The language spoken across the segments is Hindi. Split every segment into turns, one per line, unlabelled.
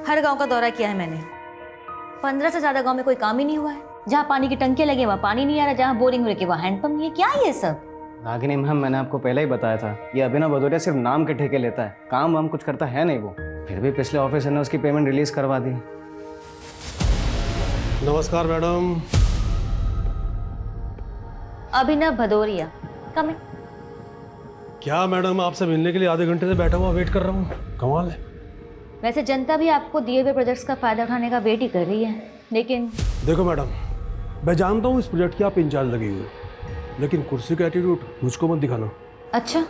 हर गांव का दौरा किया है मैंने। 15 से ज्यादा गांव में कोई काम ही नहीं हुआ है। जहाँ पानी की टंकी लगे वहाँ पानी नहीं आ रहा, जहाँ बोरिंग हो रही वहाँ हैंडपंप नहीं है। क्या है ये सब?
रागिनी मैम, मैंने आपको पहले ही बताया था, ये अभिनव भदौरिया सिर्फ नाम के ठेके लेता है, काम वाम कुछ करता है नहीं वो। फिर भी पिछले ऑफिसर ने उसकी पेमेंट रिलीज करवा दी।
नमस्कार मैडम।
अभिनव भदौरिया, कम इन।
क्या मैडम, आपसे मिलने के लिए आधे घंटे से बैठा हुआ वेट कर रहा हूँ, कमाल है।
वैसे जनता भी आपको दिए हुए प्रोजेक्ट्स का फायदा उठाने का वेट ही कर रही है, लेकिन
देखो मैडम, मैं जानता हूँ इस प्रोजेक्ट की आप इंचार्ज लगी हुई है, लेकिन कुर्सी का एटीट्यूड मुझको मत दिखाना।
अच्छा,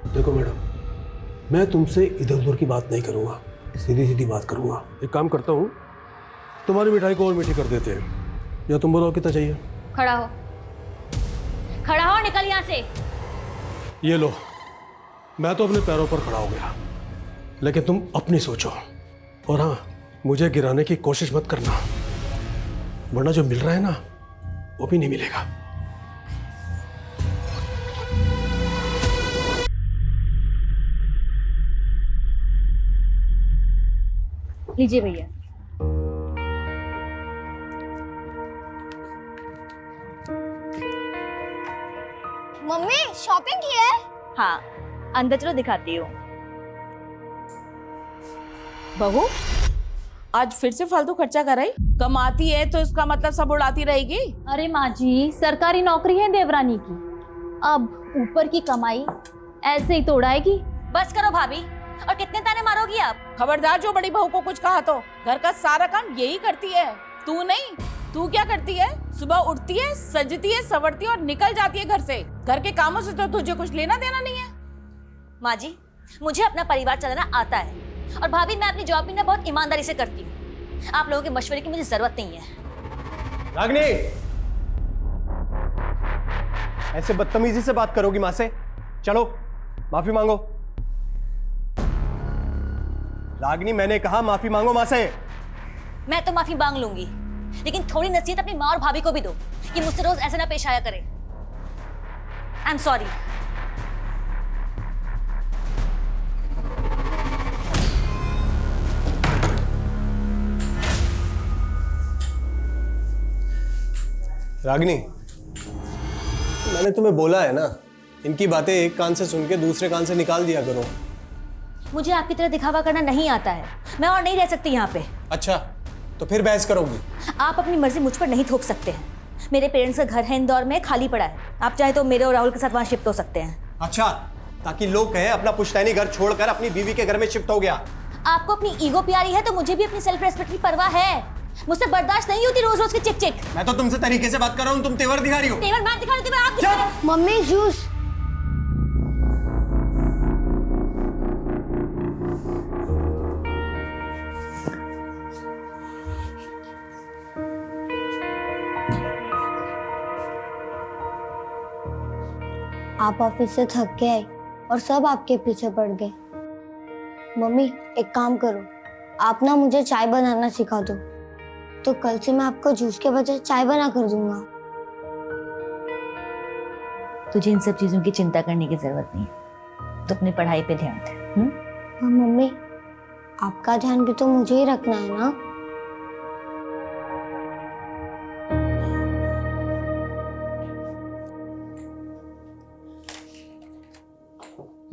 देखो मैडम, मैं तुमसे इधर उधर की बात नहीं करूँगा, सीधी सीधी बात करूँगा। एक काम करता हूँ, तुम्हारी मिठाई को और मीठी कर देते हैं, या तुम बताओ कितना चाहिए?
खड़ा हो, खड़ा हो, निकल यहाँ से।
ये लो, मैं तो अपने पैरों पर खड़ा हो गया, लेकिन तुम अपनी सोचो। और हाँ, मुझे गिराने की कोशिश मत करना, वरना जो मिल रहा है ना वो भी नहीं मिलेगा।
लीजिए भैया।
मम्मी शॉपिंग की है?
हाँ, अंदर चलो दिखाती हूँ।
बहू, आज फिर से फालतू खर्चा कर रही? कमाती है तो इसका मतलब सब उड़ाती रहेगी?
अरे माँ जी, सरकारी नौकरी है देवरानी की, अब ऊपर की कमाई ऐसे ही तो उड़ाएगी।
बस करो भाभी, और कितने ताने मारोगी आप?
खबरदार, जो बड़ी बहू को कुछ कहा तो। घर का सारा काम यही करती है, तू नहीं। तू क्या करती है? सुबह उठती है, सजती है, संवरती है और निकल जाती है घर से। घर के कामों से तो तुझे कुछ लेना देना नहीं है।
माँ जी, मुझे अपना परिवार चलाना आता है, और भाभी मैं अपनी जॉब भी ना बहुत ईमानदारी से करती हूँ। आप लोगों के मशवरे की मुझे जरूरत नहीं है।
रागिनी, ऐसे बदतमीजी से बात करोगी माँ से? चलो माफी मांगो। रागिनी, मैंने कहा माफी मांगो माँ से।
मैं तो माफी मांग लूंगी, लेकिन थोड़ी नसीहत अपनी माँ और भाभी को भी दो कि मुझसे रोज ऐसे ना पेश आया करे। आई एम सॉरी।
रागिनी, मैंने तुम्हें बोला है ना, इनकी बातें एक कान से सुन के दूसरे कान से निकाल दिया करो।
मुझे आपकी तरह दिखावा करना नहीं आता है, मैं और नहीं रह सकती यहाँ पे।
अच्छा, तो फिर बहस करोगी?
आप अपनी मर्जी मुझ पर नहीं थोप सकते हैं। मेरे पेरेंट्स का घर है इंदौर में, खाली पड़ा है। आप चाहे तो मेरे और राहुल के साथ वहाँ शिफ्ट हो सकते हैं।
अच्छा, ताकि लोग कहें अपना पुश्तैनी घर छोड़कर अपनी बीवी के घर में शिफ्ट हो गया।
आपको अपनी ईगो प्यारी है तो मुझे भी अपनी सेल्फ रेस्पेक्ट की परवाह है। मुझसे बर्दाश्त नहीं होती रोज रोज की चिक चिक।
मैं तो तुमसे तरीके से बात कर रहा हूँ, तुम तेवर दिखा रही हो।
तेवर मैं दिखा रही हूँ, तेवर आप दिखा रहे हो।
Mummy juice. आप ऑफिस से थक के आए और सब आपके पीछे पड़ गए। मम्मी एक काम करो, आप ना मुझे चाय बनाना सिखा दो, तो कल से मैं आपको जूस के बजाय चाय बना कर दूंगा।
तुझे इन सब चीजों की चिंता करने की जरूरत नहीं है, तो अपनी पढ़ाई पे ध्यान दे।
हाँ मम्मी, आपका ध्यान भी तो मुझे ही रखना है ना।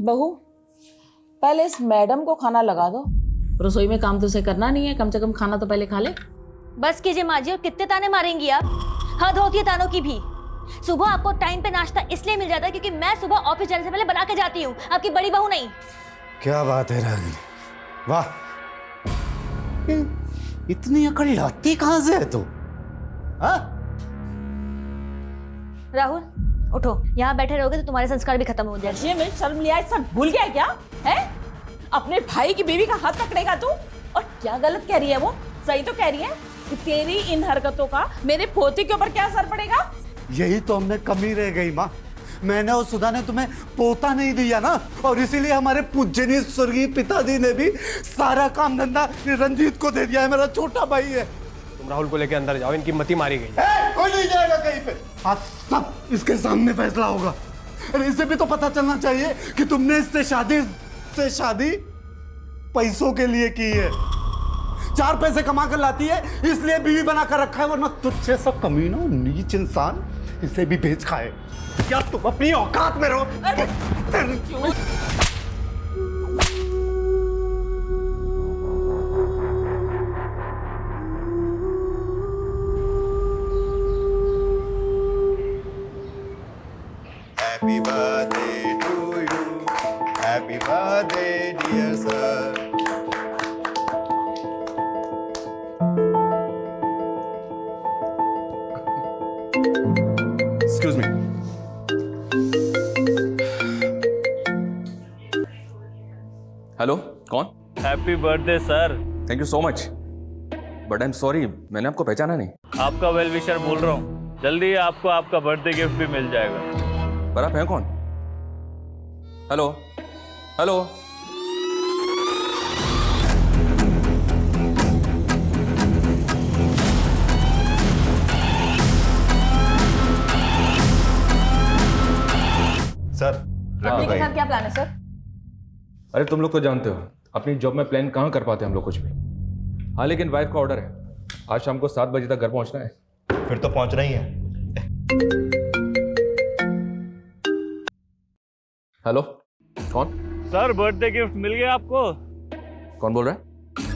बहू, पहले इस मैडम को खाना लगा दो। रसोई में काम तो उसे करना नहीं है, कम से कम खाना तो पहले खा ले।
बस कीजिए माँ जी, और कितने ताने मारेंगी आप? हद होती है तानों की भी। सुबह आपको टाइम पे नाश्ता इसलिए मिल जाता है क्योंकि मैं सुबह ऑफिस जाने से पहले बना के जाती हूँ, आपकी बड़ी बहू नहीं।
क्या बात है रागिनी, वाह, इतनी अकड़ लाती कहां से है तू? हाँ?
राहुल उठो, यहाँ बैठे रहोगे तो तुम्हारे संस्कार भी खत्म हो जाएंगे।
ये में शर्म लिया सब भूल गया क्या है? अपने भाई की बीवी का हाथ पकड़ेगा तू? और क्या गलत कह रही है वो? सही तो कह रही है कि तेरी इन हरकतों का मेरे पोते के ऊपर क्या असर पड़ेगा?
यही तो हमने कमी रह गई माँ। मैंने और सुधा ने तुम्हें पोता नहीं दिया ना, और इसीलिए हमारे पूजनीय स्वर्गीय पिताजी ने भी सारा काम धंधा रंजीत को दे दिया है। मेरा छोटा भाई है।
तुम राहुल को लेके अंदर जाओ, इनकी मती मारी गई।
कोई नहीं जाएगा कहीं पे, आज सब इसके सामने फैसला होगा। अरे इसे भी तो पता चलना चाहिए कि तुमने इससे शादी पैसों के लिए की है। 4 पैसे कमा कर लाती है इसलिए बीवी बना कर रखा है, वरना तुझसे सब कमीना नीच इंसान इसे भी बेच खाए। क्या तुम अपनी औकात में रहो?
Happy birthday to you. Happy birthday, dear sir. Excuse me.
Hello, कौन?
Happy birthday sir.
Thank you so much, but I am sorry, मैंने आपको पहचाना नहीं।
आपका वेल विशर बोल रहा हूँ, जल्दी आपको आपका बर्थडे गिफ्ट भी मिल जाएगा।
पर आप हैं कौन? हेलो हेलो,
सर,
आपके के साथ क्या प्लान है सर?
अरे तुम लोग तो जानते हो अपनी जॉब में प्लान कहाँ कर पाते हैं हम लोग कुछ भी। हाँ लेकिन वाइफ का ऑर्डर है, आज शाम को 7 बजे तक घर पहुंचना है।
फिर तो पहुंच रही है।
हेलो, कौन?
सर बर्थडे गिफ्ट मिल गया आपको?
कौन बोल रहा है?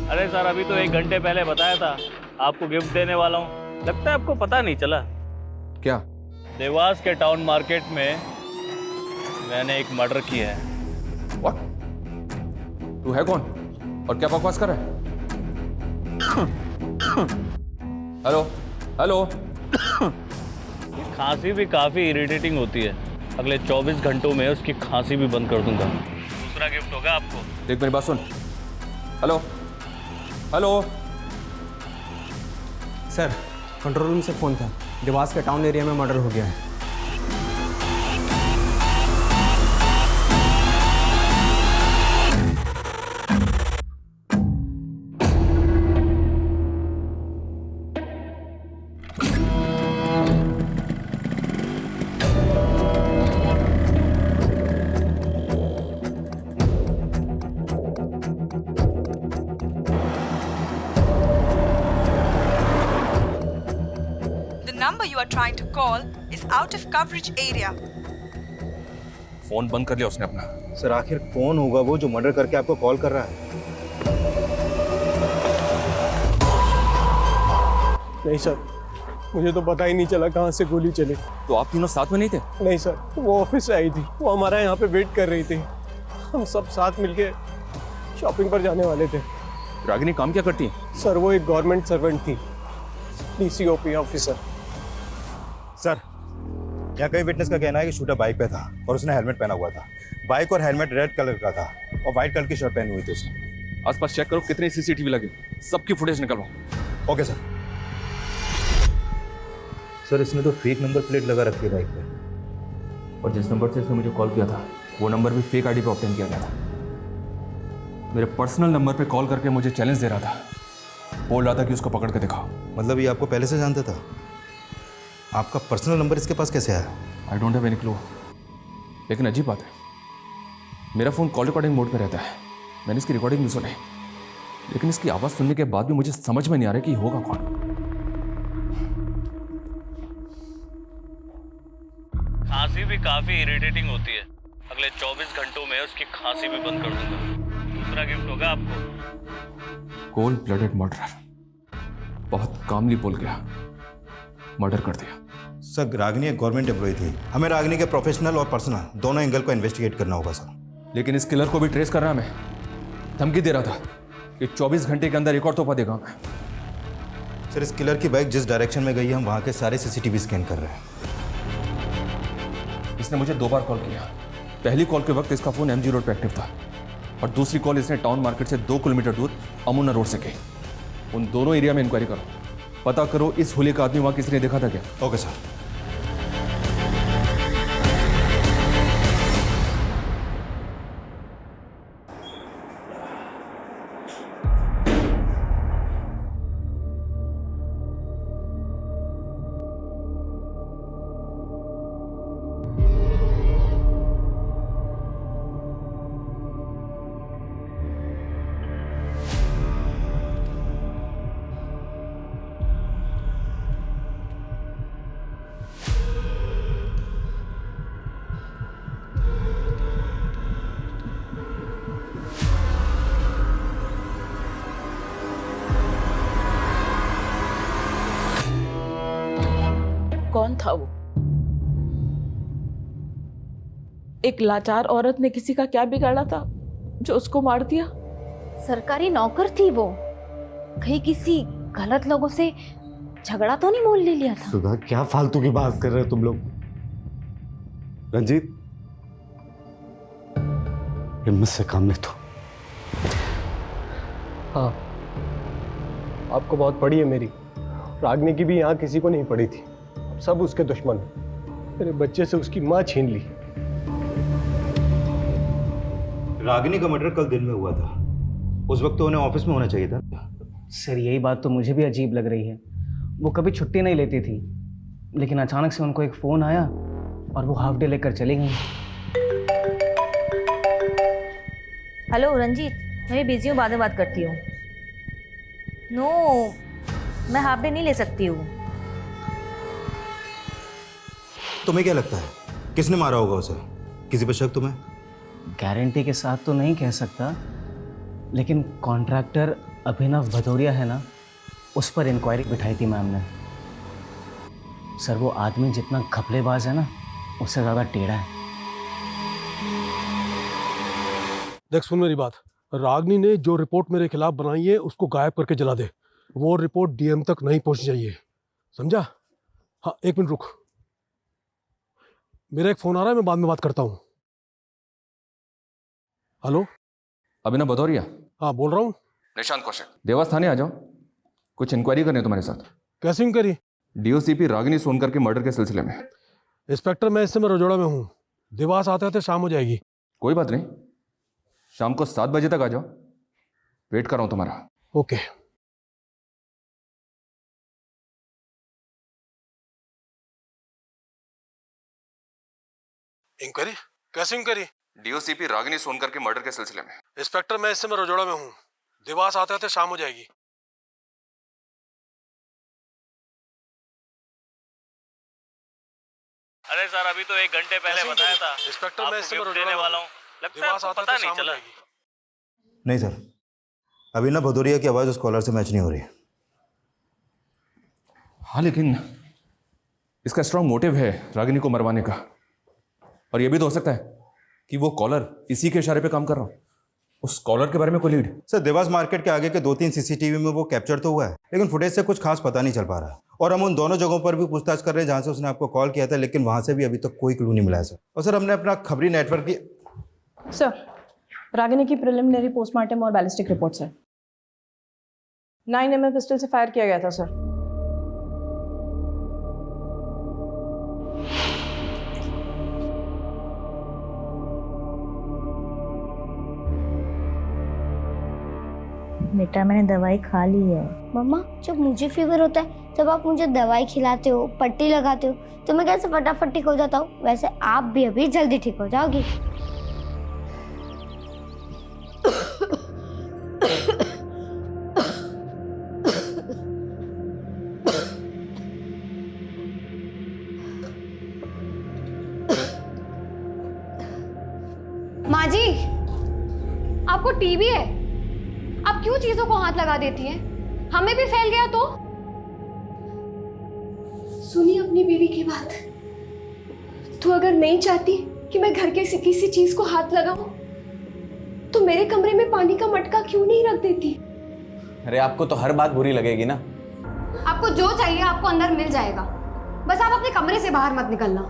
अरे सर अभी तो 1 घंटे पहले बताया था आपको गिफ्ट देने वाला हूँ, लगता है आपको पता नहीं चला।
क्या?
देवास के टाउन मार्केट में मैंने एक मर्डर किया है।
व्हाट? तू है कौन और क्या बकवास कर रहा है? हेलो हेलो,
खांसी भी काफी इरिटेटिंग होती है, अगले 24 घंटों में उसकी खांसी भी बंद कर दूंगा। दूसरा गिफ्ट होगा आपको।
देख मेरी बात सुन। Hello hello,
sir control room से फ़ोन था, देवास के टाउन एरिया में मर्डर हो गया है।
The number you are trying to call is out of coverage area.
Phone बंद कर लिया उसने अपना।
सर आखिर कौन होगा वो जो मर्डर करके आपको कॉल कर रहा है?
नहीं सर, मुझे तो पता ही नहीं चला कहाँ से गोली चली।
तो आप तीनों साथ में नहीं थे?
नहीं सर, वो ऑफिस से आई थी, वो हमारा यहाँ पे वेट कर रही थी। हम सब साथ मिलके शॉपिंग पर जाने वाले थे।
रागिनी काम क्या करती है?
सर वो एक गवर्नमेंट सर्वेंट थी, DCOP ऑफिसर।
सर यहाँ कई विटनेस का कहना है कि शूटर बाइक पे था और उसने हेलमेट पहना हुआ था। बाइक और हेलमेट रेड कलर का था और वाइट कलर की शर्ट पहनी हुई थी उसने।
आसपास चेक करो कितने CCTV लगे, सबकी फुटेज निकलवाओ।
Okay sir. सर इसने तो फेक नंबर प्लेट लगा रखी है बाइक पे,
और जिस नंबर से इसने मुझे कॉल किया था वो नंबर भी फेक ID पे ऑब्टेन किया गया था। मेरे पर्सनल नंबर पे कॉल करके मुझे चैलेंज दे रहा था, बोल रहा था कि उसको पकड़ के दिखाओ।
मतलब ये आपको पहले से जानता था? आपका पर्सनल नंबर इसके पास कैसे आया?
I don't have any clue, लेकिन अजीब बात है, मेरा फ़ोन कॉल रिकॉर्डिंग मोड पे रहता है। मैंने इसकी रिकॉर्डिंग नहीं सुनी, लेकिन इसकी आवाज़ सुनने के बाद भी मुझे समझ में नहीं आ रहा कि होगा कौन।
खांसी भी काफी इरिटेटिंग होती है, अगले 24 घंटों में उसकी खांसी भी बंद कर दूंगा। दूसरा गिफ्ट होगा आपको।
कोल्ड ब्लडेड मर्डर, बहुत कामली बोल गया, मर्डर कर दिया।
सर रागिनी एक गवर्नमेंट एम्प्लॉय थी, हमें रागिनी के प्रोफेशनल और पर्सनल दोनों एंगल को इन्वेस्टिगेट करना होगा सर।
लेकिन इस किलर को भी ट्रेस करना हमें। धमकी दे रहा था कि 24 घंटे के अंदर रिकॉर्ड तोहफा देगा मैं।
सर इस किलर की बाइक जिस डायरेक्शन में गई है हम वहाँ के सारे CCTV स्कैन कर रहे हैं।
इसने मुझे 2 बार कॉल किया। पहली कॉल के वक्त इसका फ़ोन MG रोड पर एक्टिव था और दूसरी कॉल इसने टाउन मार्केट से 2 किलोमीटर दूर अमुना रोड से की। उन दोनों एरिया में इंक्वायरी करो, पता करो इस होली का आदमी वहाँ किसी ने देखा था क्या।
Okay sir.
था वो? एक लाचार औरत ने किसी का क्या बिगाड़ा था जो उसको मार दिया?
सरकारी नौकर थी वो, कहीं किसी गलत लोगों से झगड़ा तो नहीं मोल ले लिया था?
सुधा, क्या फालतू की बात कर रहे हो तुम लोग? रंजीत, हिम्मत से काम ले तो।
हाँ, आपको बहुत पड़ी है मेरी। रागनी की भी यहाँ किसी को नहीं पड़ी थी। अब सब उसके दुश्मन हैं। मेरे बच्चे से उसकी माँ छीन ली।
रागिनी का मर्डर कल दिन में हुआ था, उस वक्त तो उन्हें ऑफिस में होना चाहिए था।
सर यही बात तो मुझे भी अजीब लग रही है। वो कभी छुट्टी नहीं लेती थी, लेकिन अचानक से उनको एक फ़ोन आया और वो हाफ डे लेकर चली गई।
हेलो रंजीत, मैं बिजी हूँ, बाद में बात करती हूँ। नो, मैं हाफ डे नहीं ले सकती हूँ।
तुम्हें क्या लगता है किसने मारा होगा उसे? किसी पे शक तुम्हें?
गारंटी के साथ तो नहीं कह सकता, लेकिन कॉन्ट्रैक्टर अभिनव भदौरिया है ना, उस पर इंक्वायरी बिठाई थी मैम ने। सर वो आदमी जितना घपलेबाज है ना, उससे ज़्यादा टेढ़ा है।
देख सुन मेरी बात, रागनी ने जो रिपोर्ट मेरे खिलाफ बनाई है उसको गायब करके जला दे। वो रिपोर्ट डीएम तक नहीं पहुंचनी चाहिए, समझा? हाँ, एक मिनट रुक, मेरा एक फोन आ रहा है, मैं बाद में बात करता हूँ। हेलो,
अभिनव भदौरिया?
हाँ बोल रहा हूँ।
निशांत कौशिक, देवास थाने आ जाओ, कुछ इंक्वायरी करनी है तुम्हारे साथ।
कैसी इंक्वायरी?
डीओसीपी रागिनी सोनकर के मर्डर के सिलसिले में।
इंस्पेक्टर, मैं इस समय रजोड़ा में हूँ, देवास आते आते शाम हो जाएगी।
कोई बात नहीं, शाम को 7 बजे तक आ जाओ, वेट कर रहा हूँ तुम्हारा।
ओके। इंक्वायरी? कैसी इंक्वायरी?
डीओसीपी रागिनी सोनकर के मर्डर के सिलसिले में।
इंस्पेक्टर, मैं इस समय रजोड़ा में हूँ, देवास आते आते शाम हो जाएगी।
अरे सर, अभी तो 1 घंटे पहले बताया था।
इंस्पेक्टर, मैं इस समय
गिफ्ट
रजोड़ा
देने
में
वाला
हूँ,
हूँ। लगता है आपको पता नहीं चला।
नहीं सर, अभिनव भदौरिया की आवाज़ उस कॉलर से मैच नहीं हो रही।
हाँ, लेकिन इसका स्ट्रांग मोटिव है रागिनी को मरवाने का, और यह भी तो हो सकता है कि वो कॉलर इसी के इशारे पे काम कर रहा हो। उस कॉलर के बारे में कोई लीड?
सर, देवास मार्केट के आगे के 2-3 सीसीटीवी में वो कैप्चर तो हुआ है, लेकिन फुटेज से कुछ खास पता नहीं चल पा रहा। और हम उन दोनों जगहों पर भी पूछताछ कर रहे हैं जहां से उसने आपको कॉल किया था, लेकिन वहां से भी अभी तक कोई क्लू नहीं मिला है सर। और सर, हमने अपना खबरी नेटवर्क की।
सर, रागिनी की प्रिलिमिनरी पोस्टमार्टम और बैलिस्टिक रिपोर्ट्स है। 9mm पिस्टल से फायर किया गया था सर।
बेटा, मैंने दवाई खा ली है।
मम्मा, जब मुझे फीवर होता है तब आप मुझे दवाई खिलाते हो, पट्टी लगाते हो, तो मैं कैसे फटाफट ठीक हो जाता हूँ? वैसे आप भी अभी जल्दी ठीक हो जाओगी।
माँ जी, आपको टीबी है, आप क्यों चीजों को हाथ लगा देती हैं? हमें भी फैल गया तो? सुनिए अपनी बीवी की बात। तो अगर नहीं चाहती कि मैं घर के किसी चीज को हाथ लगाऊं, तो मेरे कमरे में पानी का मटका क्यों नहीं रख देती?
अरे आपको तो हर बात बुरी लगेगी ना।
आपको जो चाहिए आपको अंदर मिल जाएगा, बस आप अपने कमरे से बाहर मत निकलना।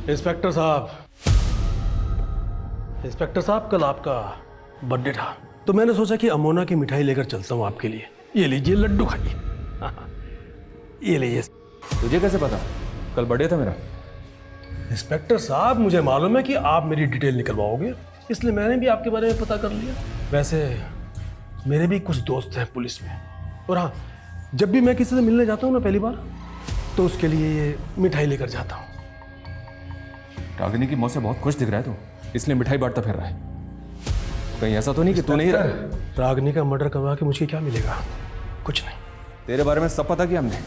इंस्पेक्टर साहब, कल आपका बर्थडे था, तो मैंने सोचा कि अमोना की मिठाई लेकर चलता हूँ आपके लिए। ये लीजिए, लड्डू खाइए। ये लीजिए।
तुझे कैसे पता कल बर्थडे था मेरा?
इंस्पेक्टर साहब, मुझे मालूम है कि आप मेरी डिटेल निकलवाओगे, इसलिए मैंने भी आपके बारे में पता कर लिया। वैसे मेरे भी कुछ दोस्त हैं पुलिस में, और हाँ, जब भी मैं किसी से मिलने जाता हूँ ना पहली बार, तो उसके लिए ये मिठाई लेकर जाता हूँ।
रागिनी की मौत से बहुत खुश दिख रहा है तू, इसलिए मिठाई बांटता फिर रहा है। कहीं ऐसा तो नहीं कि तू नहीं रहा?
रागिनी का मर्डर करवा के मुझे क्या मिलेगा? कुछ नहीं।
तेरे बारे में सब पता किया हमने।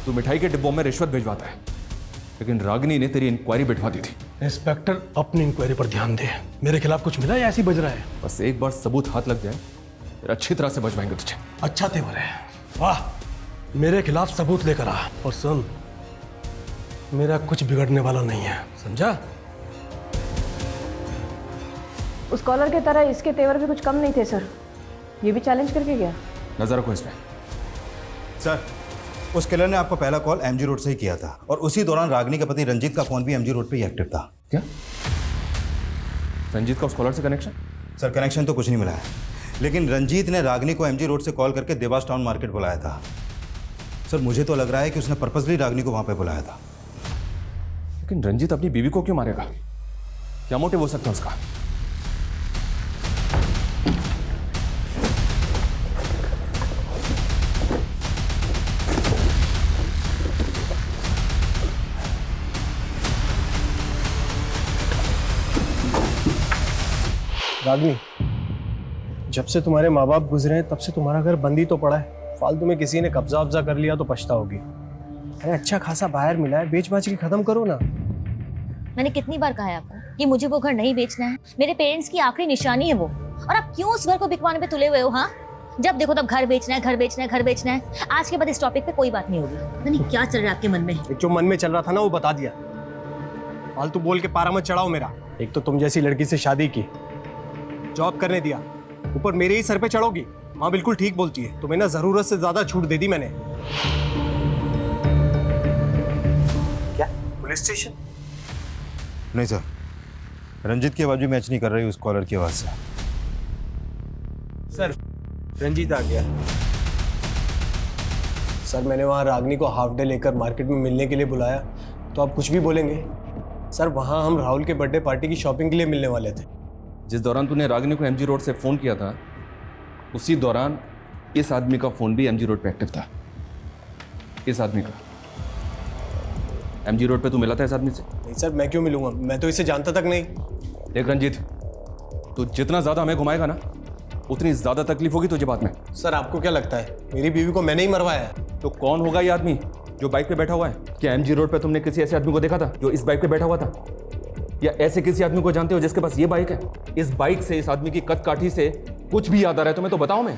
तू मिठाई के डिब्बों में रिश्वत भिजवाता है, लेकिन रागिनी ने तेरी इंक्वायरी बिठवा दी थी।
इंस्पेक्टर अपनी इंक्वायरी पर ध्यान दे। मेरे खिलाफ कुछ मिला या ऐसे ही बज रहा है?
बस एक बार सबूत हाथ लग जाए फिर अच्छी तरह से बचवाएंगे तुझे।
अच्छा तेवर है, वाह। मेरे खिलाफ सबूत लेकर आ, और सुन, मेरा कुछ बिगड़ने वाला नहीं है, समझा?
उस कॉलर की तरह इसके तेवर भी कुछ कम नहीं थे सर। ये भी चैलेंज करके गया।
नजर रखो इसमें।
सर, उस किलर ने आपका पहला कॉल एमजी रोड से ही किया था, और उसी दौरान रागिनी के पति रंजीत का फोन भी एमजी रोड पे ही एक्टिव था।
क्या रंजीत का उस कॉलर से कनेक्शन?
सर, कनेक्शन तो कुछ नहीं मिला है, लेकिन रंजीत ने रागिनी को एमजी रोड से कॉल करके देवास टाउन मार्केट बुलाया था। सर, मुझे तो लग रहा है कि उसने पर्पसली रागिनी को वहां पे बुलाया था।
लेकिन रंजीत अपनी बीवी को क्यों मारेगा? क्या मोटिव हो सकता है उसका?
रागिनी, जब से तुम्हारे माँ बाप गुजरे हैं तब से तुम्हारा घर बंद ही तो पड़ा है। फालतू में किसी ने कब्जा वब्जा कर लिया तो पछताओगी। अरे अच्छा खासा बाहर मिला है, बेच बाच के खत्म करो ना।
मैंने कितनी बार कहा है आपको कि मुझे वो घर नहीं बेचना है? मेरे पेरेंट्स की आखिरी निशानी है वो, और आप क्यों उस घर को बिकवाने पे तुले हुए हो? हाँ, जब देखो तब घर बेचना है, घर बेचना है, घर बेचना है। आज के बाद इस टॉपिक पे कोई बात नहीं होगी। पता नहीं क्या चल रहा है आपके मन में।
जो मन में चल रहा था ना वो बता दिया। फालतू बोल के पारा मत चढ़ाओ मेरा। एक तो तुम जैसी लड़की से शादी की, जॉब करने दिया, ऊपर मेरे ही सर पे चढ़ोगी। माँ बिल्कुल ठीक बोलती है, तुम्हें ना जरूरत से ज्यादा छूट दे दी मैंने। क्या पुलिस स्टेशन?
नहीं सर, रंजीत की आवाज भी मैच नहीं कर रही उस कॉलर की आवाज से।
सर, रंजीत आ गया। सर, मैंने वहाँ रागिनी को हाफ डे लेकर मार्केट में मिलने के लिए बुलाया, तो आप कुछ भी बोलेंगे? सर, वहाँ हम राहुल के बर्थडे पार्टी की शॉपिंग के लिए मिलने वाले थे।
जिस दौरान तूने रागिनी को एमजी रोड से फोन किया था, उसी दौरान इस आदमी का फोन भी एमजी रोड पे एक्टिव था। इस आदमी का। एमजी रोड पे तू मिला था इस आदमी से?
नहीं सर, मैं क्यों मिलूंगा? मैं तो इसे जानता तक नहीं।
देख रंजीत, तू जितना ज्यादा हमें घुमाएगा ना, उतनी ज्यादा तकलीफ होगी तुझे बाद में।
सर, आपको क्या लगता है मेरी बीवी को मैंने ही मरवाया है?
तो कौन होगा ये आदमी जो बाइक पे बैठा हुआ है? क्या एमजी रोड पे तुमने किसी ऐसे आदमी को देखा था जो इस बाइक पे बैठा हुआ था? या ऐसे किसी आदमी को जानते हो जिसके पास ये बाइक है? इस बाइक से, इस आदमी की कद काठी से कुछ भी याद आ रहा है तुम्हें तो बताओ। मैं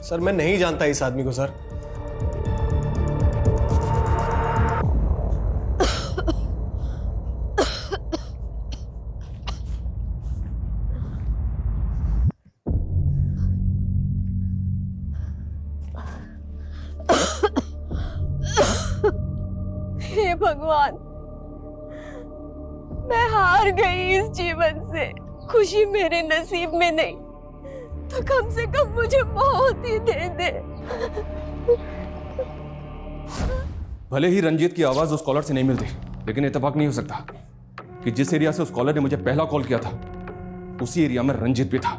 सर मैं नहीं जानता इस आदमी को सर।
हे भगवान, मैं हार गई इस जीवन से। खुशी मेरे नसीब में नहीं तो कम से कम मुझे मौत ही दे दे।
भले ही रंजीत की आवाज उस कॉलर से नहीं मिलती, लेकिन इत्तेफाक नहीं हो सकता कि जिस एरिया से उस कॉलर ने मुझे पहला कॉल किया था, उसी एरिया में रंजीत भी था।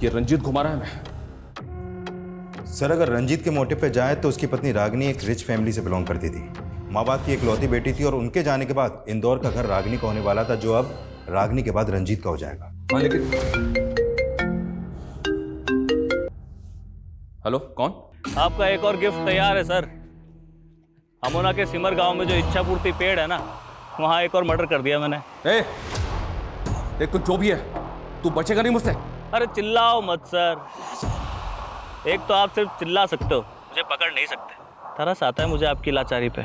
ये रंजीत घुमा रहा है मैं।
सर, अगर रंजीत के मोटिव पे जाए तो उसकी पत्नी रागिनी एक रिच फैमिली से बिलोंग करती थी, माँ बाप की इकलौती बेटी थी, और उनके जाने के बाद इंदौर का घर रागिनी का होने वाला था, जो अब रागिनी के बाद रंजीत का हो जाएगा।
हाँ, लेकिन हेलो, कौन?
आपका एक और गिफ्ट तैयार है सर। अमोना के सिमर गांव में जो इच्छापूर्ति पेड़ है ना, वहाँ एक और मर्डर कर दिया मैंने।
देख, तू जो भी है, तू बचेगा नहीं मुझसे।
अरे चिल्लाओ मत सर। एक तो आप सिर्फ चिल्ला सकते हो, मुझे पकड़ नहीं सकते। तरस आता है मुझे आपकी लाचारी पे।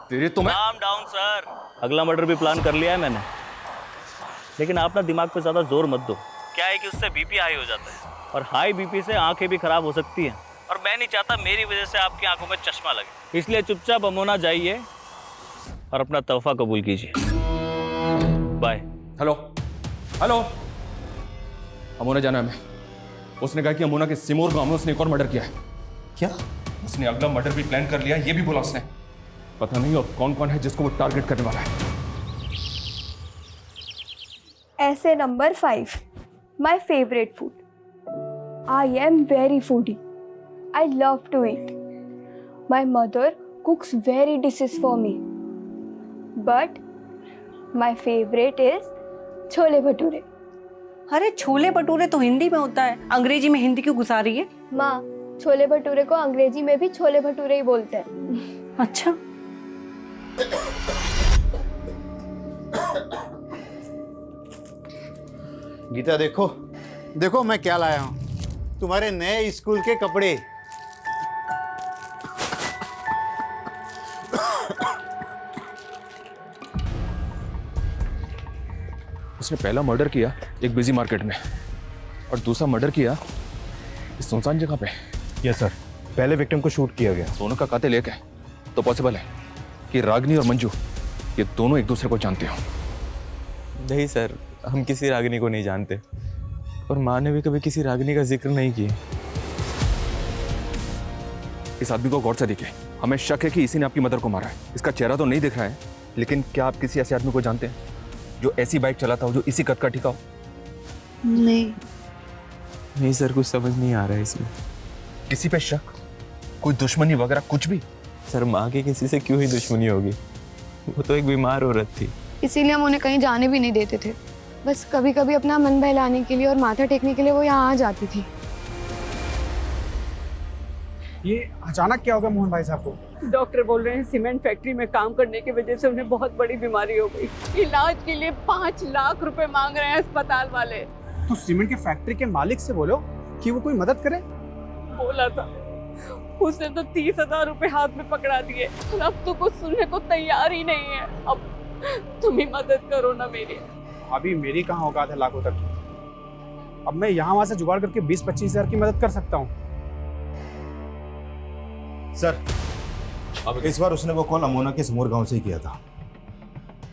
तेरे तो मैं
काम डाउन सर। अगला मर्डर भी प्लान कर लिया है मैंने, लेकिन आप ना दिमाग पे ज़्यादा जोर मत दो। क्या है कि उससे बीपी हाई हो जाता है, और हाई बीपी से आंखें भी खराब हो सकती हैं, और मैं नहीं चाहता मेरी वजह से आपकी आंखों में चश्मा लगे। इसलिए चुपचाप अमोना जाइए और अपना तोहफा कबूल कीजिए। बाय।
हेलो हेलो, अमोना जाना है मैं। उसने कहा कि अमोना के सिमोर गांव में उसने एक और मर्डर किया है।
क्या?
उसने अगला मर्डर भी प्लान कर लिया, ये भी बोला उसने। पता नहीं और कौन कौन है जिसको वो टारगेट करने वाला है।
ऐसे number 5, my favourite food. I am very foodie. I love to eat. My mother cooks very dishes for me. But my favourite is chole bhature.
अरे छोले भटूरे तो हिंदी में होता है, अंग्रेजी में हिंदी क्यों घुसा रही है?
माँ, छोले भटूरे को अंग्रेजी में भी छोले भटूरे ही बोलते हैं।
अच्छा।
गीता देखो देखो मैं क्या लाया हूँ, तुम्हारे नए स्कूल के कपड़े।
उसने पहला मर्डर किया एक बिजी मार्केट में और दूसरा मर्डर किया इस सुनसान जगह पे।
यस सर, पहले विक्टिम को शूट किया गया।
दोनों का कातिल एक है तो पॉसिबल है कि रागिनी और मंजू ये दोनों एक दूसरे को जानते हो।
नहीं सर, हम किसी रागिनी को नहीं जानते और माँ ने भी कभी किसी रागिनी का जिक्र नहीं किया।
इस आदमी को गौर से देखें, हमें शक है कि इसी ने आपकी मदर को मारा है। इसका चेहरा तो नहीं दिख रहा है, लेकिन क्या आप किसी ऐसे आदमी को जानते हैं जो ऐसी बाइक चलाता हो, जो इसी कद का टिका हो?
नहीं सर, कुछ समझ नहीं आ रहा है इसमें।
किसी पे शक, कोई दुश्मनी वगैरह कुछ भी?
सर माँ की किसी से क्यों ही दुश्मनी होगी, वो तो एक बीमार औरत थी।
इसीलिए हम उन्हें कहीं जाने भी नहीं देते थे। बस कभी कभी अपना मन बहलाने के लिए और माथा टेकने के लिए वो यहाँ आ जाती थी।
ये अचानक क्या होगा मोहन भाई साहब को?
डॉक्टर बोल रहे हैं सीमेंट फैक्ट्री में काम करने की वजह से उन्हें बहुत बड़ी बीमारी हो गई। इलाज के लिए 5 लाख रुपए मांग रहे हैं अस्पताल वाले।
तो सीमेंट के फैक्ट्री के मालिक से बोलो कि वो कोई मदद करे।
बोला था, उसने तो 30,000 रुपए हाथ में पकड़ा दिए। अब तो कुछ सुनने को तैयार ही नहीं है। अब तुम ही मदद करो ना मेरी।
अभी मेरी कहाँ औकात है लाखों तक। अब मैं यहाँ वहां से जुगाड़ करके 20-25 हजार की मदद कर सकता हूँ।
सर, अब इस बार उसने वो कॉल अमोना के समोर गांव से ही किया था।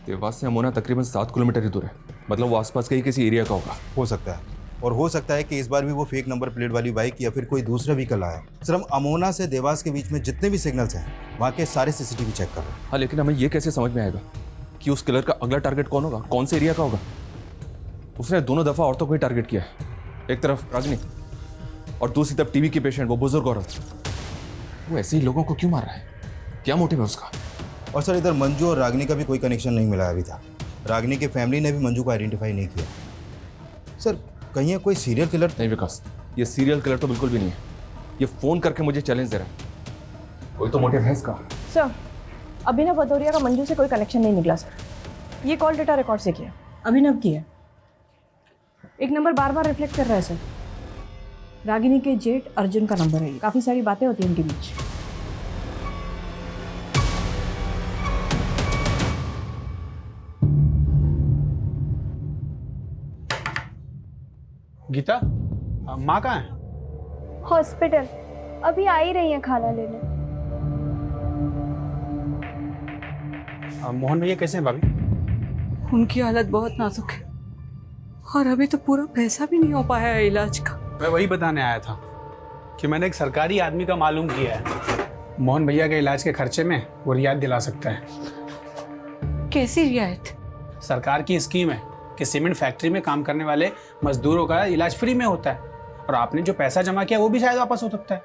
देवास से अमोना तकरीबन 7 किलोमीटर ही दूर है, मतलब वो आसपास के ही किसी एरिया का होगा।
हो सकता है, और हो सकता है कि इस बार भी वो फेक नंबर प्लेट वाली बाइक या फिर कोई दूसरा व्हीकल आया। सर, हम अमोना से देवास के बीच में जितने भी सिग्नल्स हैं वहाँ के सारे सीसीटीवी चेक कर रहे हैं।
हाँ, लेकिन हमें ये कैसे समझ में आएगा कि उस किलर का अगला टारगेट कौन होगा, कौन से एरिया का होगा? उसने दोनों दफा औरतों को ही टारगेट किया है, एक तरफ रागिनी और दूसरी तरफ टीबी की पेशेंट, वो बुजुर्ग औरत। वो ऐसे ही लोगों को क्यों मार रहा है, क्या मोटिव है उसका?
और सर, इधर मंजू और रागिनी का भी कोई कनेक्शन नहीं मिला अभी तक। रागिनी की फैमिली ने भी मंजू को आइडेंटिफाई नहीं किया। सर, कहीं ये कोई सीरियल किलर?
नहीं विकास, ये सीरियल किलर तो बिल्कुल भी नहीं है। ये फोन करके मुझे चैलेंज दे रहा है, कोई तो मोटिव है इसका।
सर, अभिनव भदौरिया का मंजू से कोई कनेक्शन नहीं निकला सर। ये कॉल डेटा रिकॉर्ड से किया, अभिनव की है। एक नंबर बार बार रिफ्लेक्ट कर रहा है सर। रागिनी के जेठ अर्जुन का नंबर है। काफी सारी बातें होती हैं इनके बीच।
गीता, माँ कहाँ है?
हॉस्पिटल, अभी आ ही रही हैं खाना लेने।
मोहन भैया कैसे हैं भाभी?
उनकी हालत बहुत नाजुक है और अभी तो पूरा पैसा भी नहीं हो पाया है इलाज का।
मैं वही बताने आया था कि मैंने एक सरकारी आदमी का मालूम किया है, मोहन भैया के इलाज के खर्चे में वो रियायत दिला सकता है।
कैसी रियायत?
सरकार की स्कीम है कि सीमेंट फैक्ट्री में काम करने वाले मजदूरों का इलाज फ्री में होता है, और आपने जो पैसा जमा किया वो भी शायद वापस हो सकता है।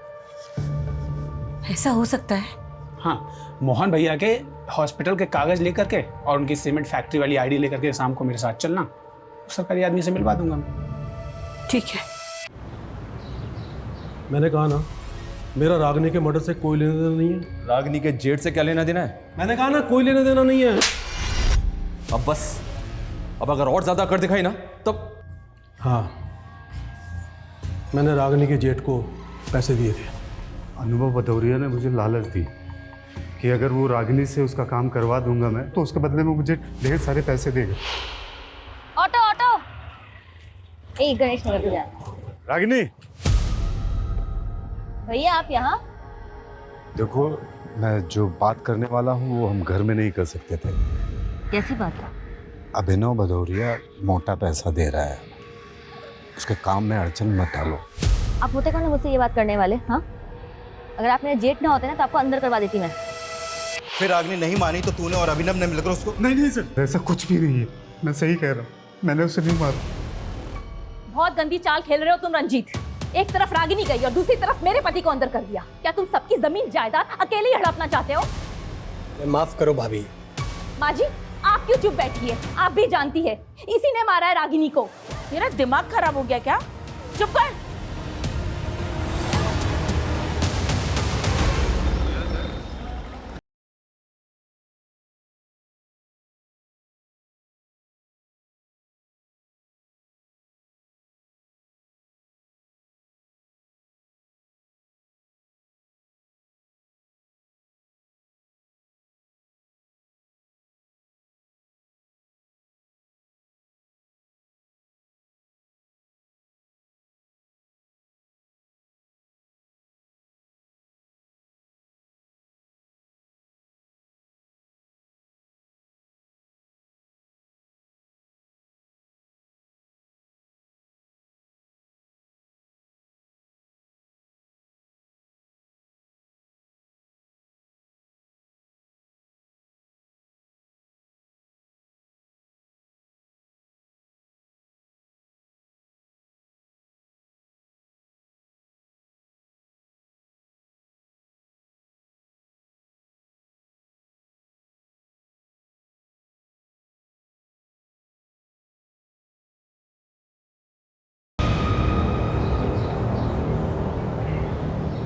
ऐसा हो सकता है?
हाँ, मोहन भैया के हॉस्पिटल के कागज लेकर के और उनकी सीमेंट फैक्ट्री वाली आईडी लेकर के शाम को मेरे साथ चलना, सरकारी आदमी से मिलवा दूंगा मैं।
ठीक है।
मैंने कहा ना, मेरा रागिनी के मर्डर से कोई लेना देना नहीं है।
रागिनी के जेठ से क्या लेना देना है?
मैंने कहा ना, कोई लेना देना नहीं है।
अब बस, अब अगर और ज्यादा कर दिखाई ना तब।
हाँ, मैंने रागिनी के जेठ को पैसे दिए थे।
अनुभव भदौरिया ने मुझे लालच दी कि अगर वो रागिनी से उसका काम करवा दूंगा मैं, तो उसके बदले में मुझे ढेर सारे पैसे देगा।
ऑटो ऑटो, एक गणेश नगर पे जाना।
रागिनी,
भैया आप यहाँ?
देखो, मैं जो बात करने वाला हूँ वो हम घर में नहीं कर सकते थे।
कैसी बात है?
अभिनव भदौरिया मोटा पैसा दे रहा है, उसके काम में अड़चन मत डालो।
आप होते कौन है मुझसे ये बात करने वाले? हाँ, अगर आप मेरे जेठ ना होते ना तो आपको अंदर करवा देती मैं।
फिर रागिनी नहीं मानी तो तूने और अभिनव ने मिलकर उसको?
नहीं सर, ऐसा कुछ भी नहीं है, मैं सही कह रहा हूँ, मैंने उसे नहीं मारा।
बहुत गंदी चाल खेल रहे हो तुम रंजीत। एक तरफ रागिनी गई और दूसरी तरफ मेरे पति को अंदर कर दिया। क्या तुम सबकी जमीन जायदाद अकेले ही हड़पना चाहते हो?
माफ करो भाभी,
माँ जी आप क्यों चुप बैठी है? आप भी जानती है इसी ने मारा है रागिनी को।
तेरा दिमाग खराब हो गया क्या? चुप कर।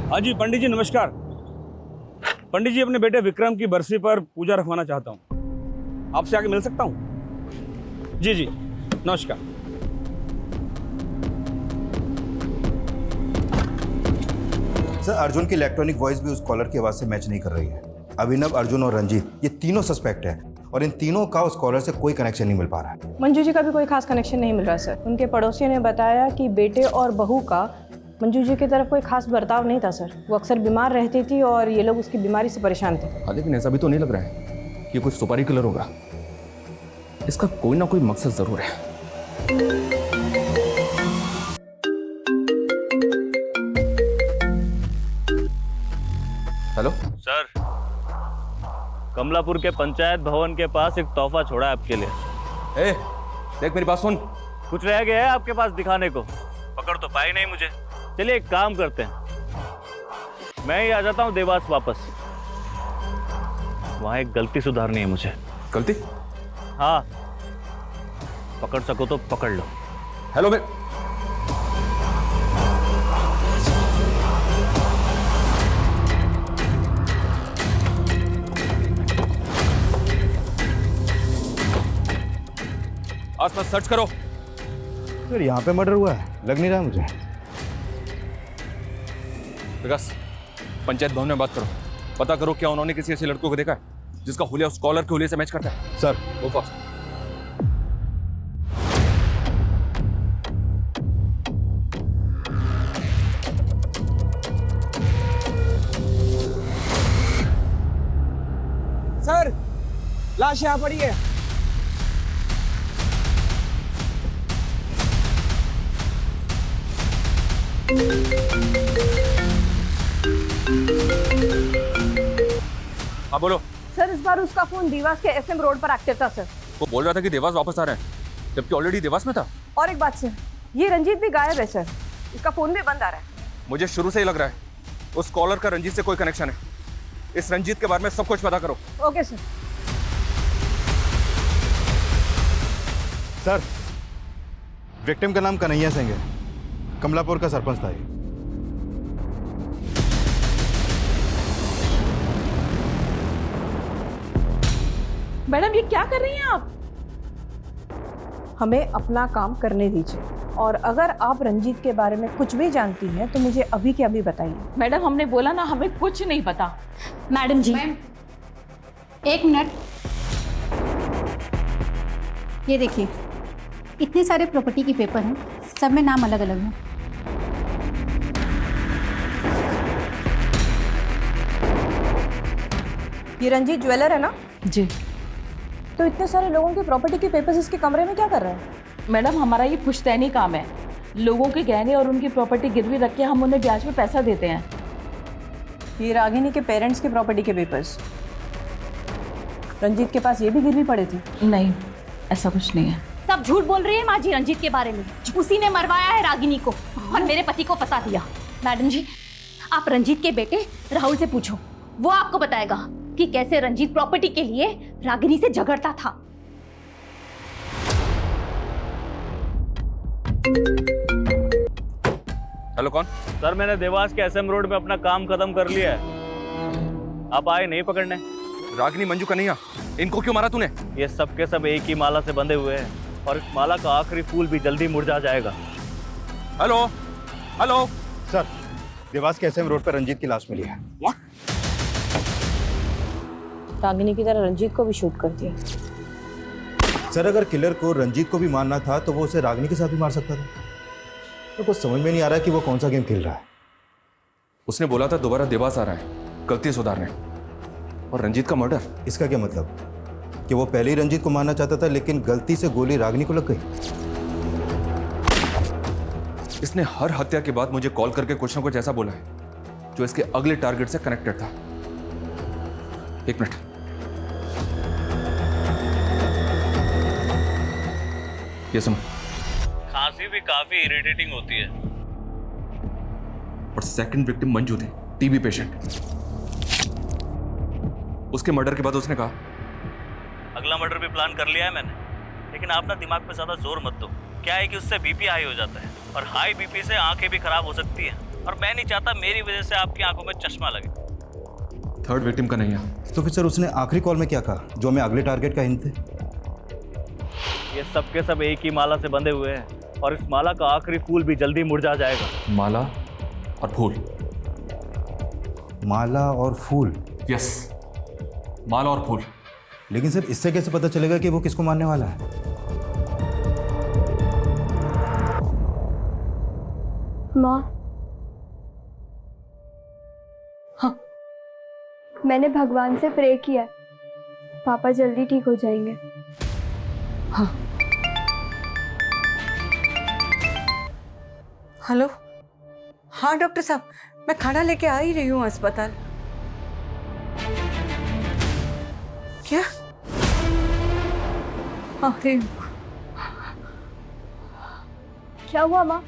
हाँ जी पंडित जी नमस्कार। पंडित जी अपने बेटे विक्रम की बरसी पर पूजा रखवाना चाहता हूँ, आपसे आके मिल सकता हूँ? जी जी नमस्कार।
सर अर्जुन की इलेक्ट्रॉनिक वॉइस भी उस कॉलर की आवाज़ से मैच नहीं कर रही है। अभिनव, अर्जुन और रंजीत ये तीनों सस्पेक्ट हैं और इन तीनों का उस कॉलर से कोई कनेक्शन नहीं मिल पा रहा है।
मंजू जी का भी कोई खास कनेक्शन नहीं मिल रहा सर। उनके पड़ोसियों ने बताया कि बेटे और बहू का मंजू जी की तरफ कोई खास बर्ताव नहीं था सर। वो अक्सर बीमार रहती थी और ये लोग उसकी बीमारी से परेशान थे।
हाँ लेकिन ऐसा भी तो नहीं लग रहा है कि कुछ सुपारी किलर होगा। इसका कोई ना कोई मकसद जरूर है। हेलो
सर, कमलापुर के पंचायत भवन के पास एक तोहफा छोड़ा है आपके लिए।
देख मेरी बात सुन।
कुछ रह गया है आपके पास दिखाने को? पकड़ तो पाई नहीं मुझे। चलिए एक काम करते हैं, मैं ही आ जाता हूँ देवास वापस। वहां एक गलती सुधारनी है मुझे।
गलती?
हाँ, पकड़ सको तो पकड़ लो।
हेलो मैं आसपास सर्च करो।
सर यहाँ पे मर्डर हुआ है? लग नहीं रहा है मुझे।
विकास, पंचायत भवन में बात करो, पता करो क्या उन्होंने किसी ऐसे लड़कों को देखा है जिसका हुलिया उस कॉलर के हुलिये से मैच करता है।
सर
गो फास्ट।
सर लाश यहाँ पड़ी है।
हाँ बोलो।
सर इस बार उसका फोन देवास के एसएम रोड पर एक्टिव था सर।
वो बोल रहा था कि देवास वापस आ रहे हैं, जबकि ऑलरेडी देवास में था।
और एक बात सर, ये रंजीत भी गायब है सर। इसका फोन भी बंद आ रहा है।
मुझे शुरू से ही लग रहा है उस कॉलर का रंजीत से कोई कनेक्शन है। इस रंजीत के बारे में सब कुछ पता करो।
Okay sir.
सर विक्टिम का नाम कन्हैया सिंह है, कमलापुर का सरपंच था ये।
मैडम ये क्या कर रही हैं आप?
हमें अपना काम करने दीजिए, और अगर आप रंजीत के बारे में कुछ भी जानती हैं तो मुझे अभी के अभी बताइए।
मैडम हमने बोला ना हमें कुछ नहीं पता।
मैडम जी
एक मिनट, ये देखिए इतने सारे प्रॉपर्टी के पेपर हैं, सब में नाम अलग अलग हैं।
ये रंजीत ज्वेलर है ना?
जी।
तो इतने सारे लोगों के प्रॉपर्टी के पेपर्स इसके कमरे में क्या कर रहे हैं?
मैडम हमारा ये पुश्तैनी काम है। लोगों के गहने और उनकी प्रॉपर्टी गिरवी रख के हम उन्हें ब्याज में पैसा देते हैं।
ये रागिनी के पेरेंट्स के प्रॉपर्टी के पेपर्स, रंजीत के पास ये भी गिरवी पड़े थे?
नहीं, ऐसा कुछ नहीं है।
सब झूठ बोल रही है माँ जी रंजीत के बारे में। उसी ने मरवाया है रागिनी को और मेरे पति को फंसा दिया। मैडम जी आप रंजीत के बेटे राहुल से पूछो, वो आपको बताएगा कि कैसे रंजीत प्रॉपर्टी के लिए
रागिनी से झगड़ता था।
हेलो, कौन?
सर मैंने देवास के एसएम रोड पे अपना काम खत्म कर लिया है, आप आए नहीं पकड़ने?
रागिनी, मंजू का नहीं आ, इनको क्यों मारा तूने?
ये सब के सब एक ही माला से बंधे हुए हैं और इस माला का आखिरी फूल भी जल्दी मुरझा जाएगा।
हेलो हेलो
सर, देवास के एसएम रोड पर रंजीत की लाश मिली है।
रागिनी की तरह रंजीत को भी शूट कर दिया।
सर, अगर किलर को रंजीत को भी मारना था तो वो उसे रागिनी के साथ भी मार सकता था। तो कुछ समझ में नहीं आ रहा कि वो कौन सा गेम खेल रहा है।
उसने बोला था दोबारा देवास आ रहा है गलती सुधारने, और रंजीत का मर्डर।
इसका क्या मतलब कि वो पहले ही रंजीत को मारना चाहता था लेकिन गलती से गोली रागिनी को लग गई?
इसने हर हत्या के बाद मुझे कॉल करके कुछ ना कुछ ऐसा बोला है जो इसके अगले टारगेट से कनेक्टेड था। एक मिनट, ये सुनो।
खांसी भी काफी इरिटेटिंग होती है।
और सेकंड विक्टिम मंजू थे, टीबी पेशेंट। उसके मर्डर के बाद उसने कहा
अगला मर्डर भी प्लान कर लिया है मैंने, लेकिन आप ना दिमाग पे ज्यादा जोर मत दो। क्या है कि उससे बीपी हाई हो जाता है और हाई बीपी से आंखें भी खराब हो सकती हैं और मैं नहीं चाहता मेरी वजह से आपकी आंखों में चश्मा लगे।
थर्ड विक्टिम का नहीं है।
तो फिर सर उसने आखिरी कॉल में क्या कहा जो हमें अगले टारगेट का हिंट थे?
ये सब के सब एक ही माला से बंधे हुए हैं और इस माला का आखिरी फूल भी जल्दी मुरझा जाएगा।
माला और फूल?
माला और फूल?
यस, माला और फूल।
लेकिन सर इससे कैसे पता चलेगा कि वो किसको मारने वाला है?
माँ, हाँ, मैंने भगवान से प्रे किया है, पापा जल्दी ठीक हो जाएंगे।
हाँ। हेलो, हाँ डॉक्टर साहब, मैं खाना लेके आ ही रही हूँ अस्पताल। क्या? अरे
क्या हुआ माँ?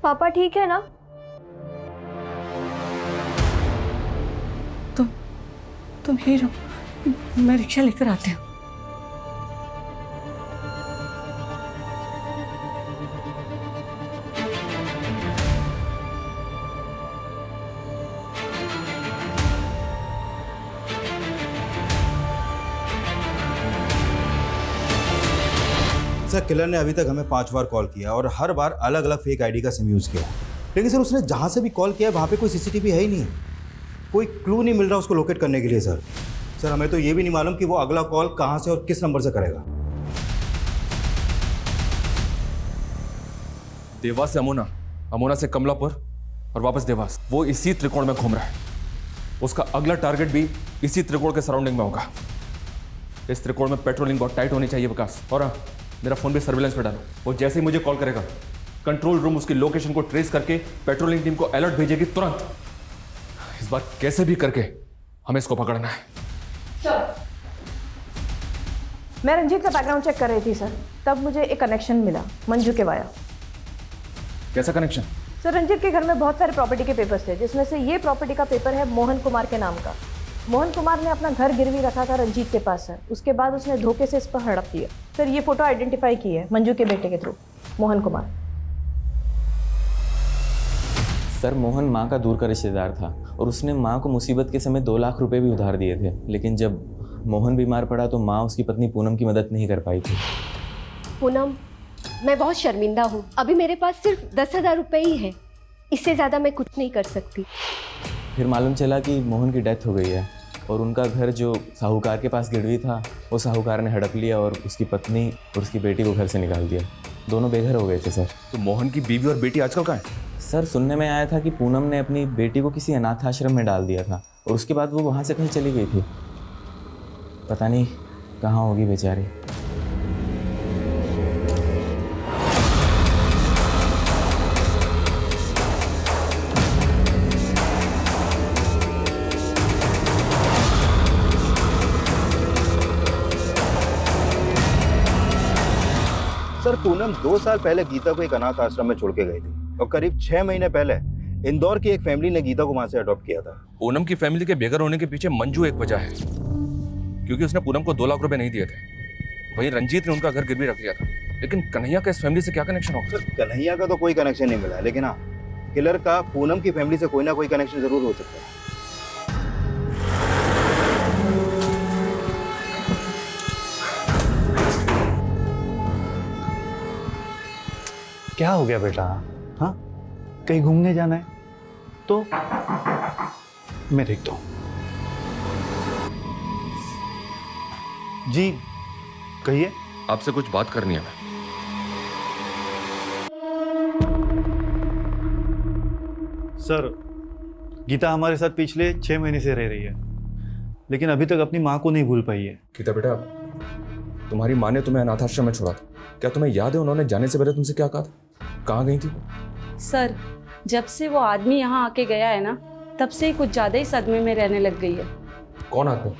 पापा ठीक है ना?
तुम ही रहो, मैं रिक्शा लेकर आती हूँ।
सर, किलर ने अभी तक हमें 5 बार कॉल किया और हर बार अलग अलग फेक आईडी का सिम यूज़ किया। लेकिन सर उसने जहाँ से भी कॉल किया वहाँ पे कोई सीसीटीवी है ही नहीं, कोई क्लू नहीं मिल रहा उसको लोकेट करने के लिए। सर हमें तो ये भी नहीं मालूम कि वो अगला कॉल कहाँ से और किस नंबर से करेगा।
देवास से अमोना, अमोना से कमलापुर और वापस देवास। वो इसी त्रिकोण में घूम रहा है। उसका अगला टारगेट भी इसी त्रिकोण के सराउंडिंग में होगा। इस त्रिकोण में पेट्रोलिंग बहुत टाइट होनी चाहिए विकास। और हाँ, मेरा फोन भी सर्विलेंस पे डालो। वो जैसे ही मुझे कॉल करेगा कंट्रोल रूम उसकी लोकेशन को ट्रेस करके पेट्रोलिंग टीम को अलर्ट भेजेगी तुरंत। इस बार कैसे भी करके हमें इसको पकड़ना है।
सर, मैं रंजीत का बैकग्राउंड चेक कर रही थी सर, तब मुझे एक कनेक्शन मिला मंजू के वाया।
कैसा कनेक्शन?
सर, रंजीत के घर में बहुत सारे प्रॉपर्टी के पेपर्स थे, जिसमें से ये प्रॉपर्टी का पेपर है मोहन कुमार के नाम का। मोहन कुमार ने अपना घर गिरवी रखा था रंजीत के पास सर। उसके बाद उसने धोखे से इस पर हड़प दिया सर। ये फोटो आइडेंटिफाई की है मंजू के बेटे के थ्रू, मोहन कुमार।
सर, मोहन माँ का दूर का रिश्तेदार था और उसने माँ को मुसीबत के समय 2 लाख रुपए भी उधार दिए थे। लेकिन जब मोहन बीमार पड़ा तो माँ उसकी पत्नी पूनम की मदद नहीं कर पाई थी।
पूनम, मैं बहुत शर्मिंदा हूँ। अभी मेरे पास सिर्फ 10,000 रुपये ही है, इससे ज़्यादा मैं कुछ नहीं कर सकती।
फिर मालूम चला कि मोहन की डेथ हो गई है और उनका घर जो साहूकार के पास गिरवी था वो साहूकार ने हड़प लिया और उसकी पत्नी और उसकी बेटी को घर से निकाल दिया। दोनों बेघर हो गए थे सर।
तो मोहन की बीवी और बेटी आजकल कहाँ है?
सर, सुनने में आया था कि पूनम ने अपनी बेटी को किसी अनाथ आश्रम में डाल दिया था और उसके बाद वो वहाँ से कहीं चली गई थी। पता नहीं कहाँ होगी बेचारी।
सर, पूनम 2 साल पहले गीता को एक अनाथ आश्रम में छोड़ के गई थी और करीब 6 महीने पहले इंदौर की एक फैमिली ने गीता को वहां से अडॉप्ट किया था।
पूनम की फैमिली के बेघर होने के पीछे मंजू एक वजह है। क्योंकि उसने पूनम को 2 लाख रुपए नहीं दिए थे। वहीं रंजीत ने उनका घर गिरवी रख लिया था। लेकिन कन्हैया का इस फैमिली से क्या कनेक्शन होगा?
कन्हैया का तो कोई कनेक्शन नहीं मिला, लेकिन हाँ, किलर का पूनम की फैमिली से कोई ना कोई कनेक्शन जरूर हो सकता है।
क्या हो गया बेटा? हाँ, कहीं घूमने जाना है तो मैं देखता हूँ। जी कहिए।
आपसे कुछ बात करनी है।
सर, गीता हमारे साथ पिछले 6 महीने से रह रही है, लेकिन अभी तक अपनी माँ को नहीं भूल पाई है।
गीता बेटा, तुम्हारी माँ ने तुम्हें अनाथाश्रम में छोड़ा था, क्या तुम्हें याद है उन्होंने जाने से पहले तुमसे क्या कहा था? कहाँ गई थी?
सर, जब से वो आदमी यहाँ आके गया है ना, तब से ही कुछ ज्यादा ही सदमे में रहने लग गई है।
कौन आदमी?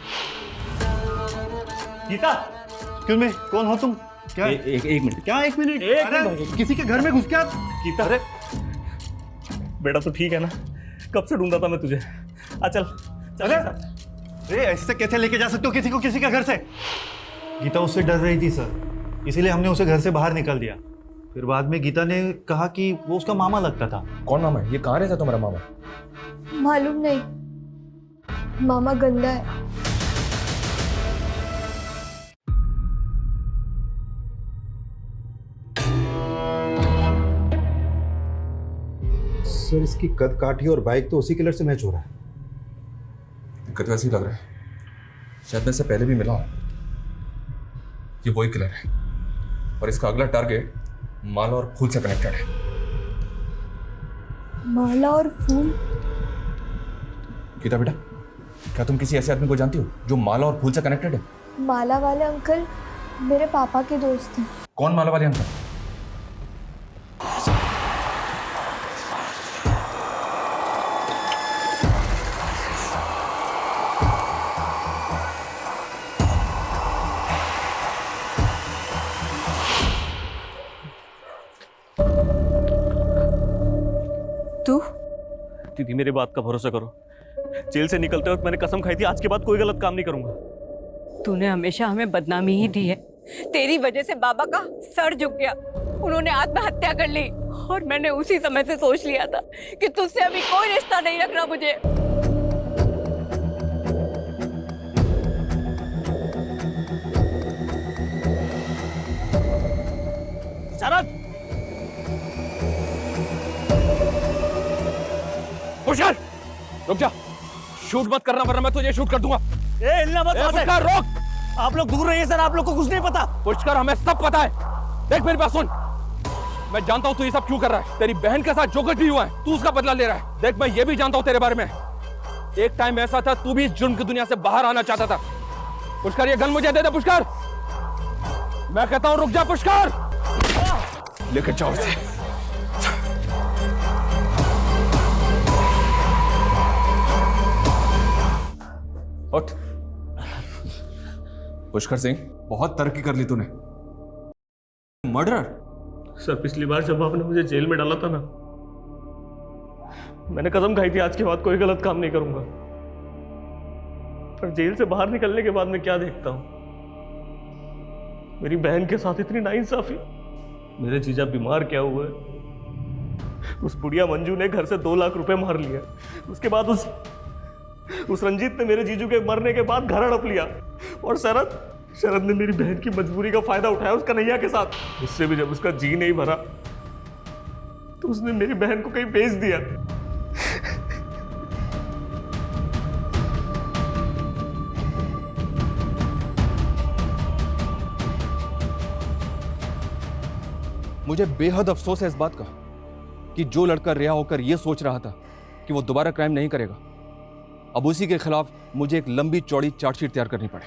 गीता, क्यों मैं? कौन हो तुम? क्या?
एक मिनट।
क्या 1 मिनट? अरे किसी के घर में घुस क्या?
गीता, अरे बेटा तो ठीक है ना? कब से ढूंढा था मैं तुझे। चल।
अरे ऐसे कैसे लेके जा सकते हो किसी को किसी के घर से? गीता उससे डर रही थी सर, इसीलिए हमने उसे घर से बाहर निकाल दिया। फिर बाद में गीता ने कहा कि वो उसका मामा लगता था।
कौन मामा है? ये कहाँ रहता तुम्हारा मामा?
मालूम नहीं, मामा गंदा है।
सर, इसकी कद काठी और बाइक तो उसी किलर से मैच हो रहा है।
दिक्कत वैसे ही लग रहा है, शायद मैं इससे पहले भी मिला हूं। ये वही किलर है और इसका अगला टारगेट माला और फूल से कनेक्टेड है।
माला और फूल?
गीता बेटा, क्या तुम किसी ऐसे आदमी को जानती हो जो माला और फूल से कनेक्टेड है?
माला वाले अंकल मेरे पापा के दोस्त हैं।
कौन माला वाले अंकल?
दीदी, मेरी बात का भरोसा करो। जेल से निकलते वक्त मैंने कसम खाई थी आज के बाद कोई गलत काम नहीं करूंगा।
तूने हमेशा हमें बदनामी ही दी है। तेरी वजह से बाबा का सर झुक गया, उन्होंने आत्महत्या कर ली और मैंने उसी समय से सोच लिया था कि तुझसे अभी कोई रिश्ता नहीं रखना मुझे।
शरद! पुष्कर, रुक जा। शूट मत करना वरना मैं तुझे शूट कर दूंगा। हिलना मत। पुष्कर रोक। आप लोग दूर रहिए सर, आप लोग को कुछ नहीं पता। पुष्कर, हमें सब पता है। देख मेरी बात सुन, मैं जानता हूं तू ये सब क्यों कर रहा है। तेरी बहन के साथ जो कुछ भी हुआ है तू उसका बदला ले रहा है। देख, मैं ये भी जानता हूं तेरे बारे में, एक टाइम ऐसा था तू भी इस जुर्म की दुनिया से बाहर आना चाहता था। पुष्कर, ये गन मुझे दे दे। पुष्कर, मैं कहता हूं रुक जा। पुष्कर, लेकर जाओ इसे।
उठ। पुष्कर सिंह, बहुत तरक्की कर ली तूने। मर्डरर?
सर, पिछली बार जब आपने मुझे जेल में डाला था ना, मैंने कसम खाई थी आज के बाद कोई गलत काम नहीं करूंगा। पर जेल से बाहर निकलने के बाद मैं क्या देखता हूं, मेरी बहन के साथ इतनी नाइंसाफी। मेरे जीजा बीमार क्या हुए, उस बुढ़िया मंजू ने घर से 2 लाख रुपए मार लिया। उसके बाद उस रंजीत ने मेरे जीजू के मरने के बाद घर हड़प लिया। और शरद ने मेरी बहन की मजबूरी का फायदा उठाया उस कन्हैया के साथ। उससे भी जब उसका जी नहीं भरा तो उसने मेरी बहन को कहीं बेच दिया।
मुझे बेहद अफसोस है इस बात का कि जो लड़का रिहा होकर यह सोच रहा था कि वो दोबारा क्राइम नहीं करेगा, अब उसी के खिलाफ मुझे एक लंबी चौड़ी चार्जशीट तैयार करनी पड़े।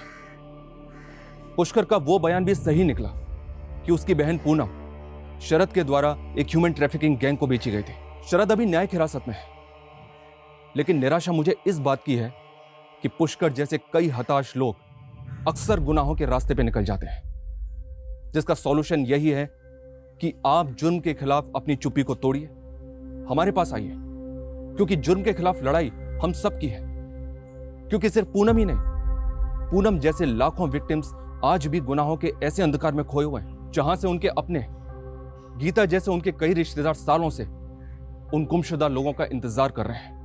पुष्कर का वो बयान भी सही निकला कि उसकी बहन पूनम शरद के द्वारा एक ह्यूमन ट्रैफिकिंग गैंग को बेची गई थी। शरद अभी न्यायिक हिरासत में है, लेकिन निराशा मुझे इस बात की है कि पुष्कर जैसे कई हताश लोग अक्सर गुनाहों के रास्ते पे निकल जाते हैं, जिसका सॉल्यूशन यही है कि आप जुर्म के खिलाफ अपनी चुप्पी को तोड़िए, हमारे पास आइए, क्योंकि जुर्म के खिलाफ लड़ाई हम सब की है। क्योंकि सिर्फ पूनम ही नहीं पूनम जैसे लाखों विक्टिम्स आज भी गुनाहों के ऐसे अंधकार में खोए हुए हैं जहां से उनके अपने, गीता जैसे उनके कई रिश्तेदार सालों से उन गुमशुदा लोगों का इंतजार कर रहे हैं।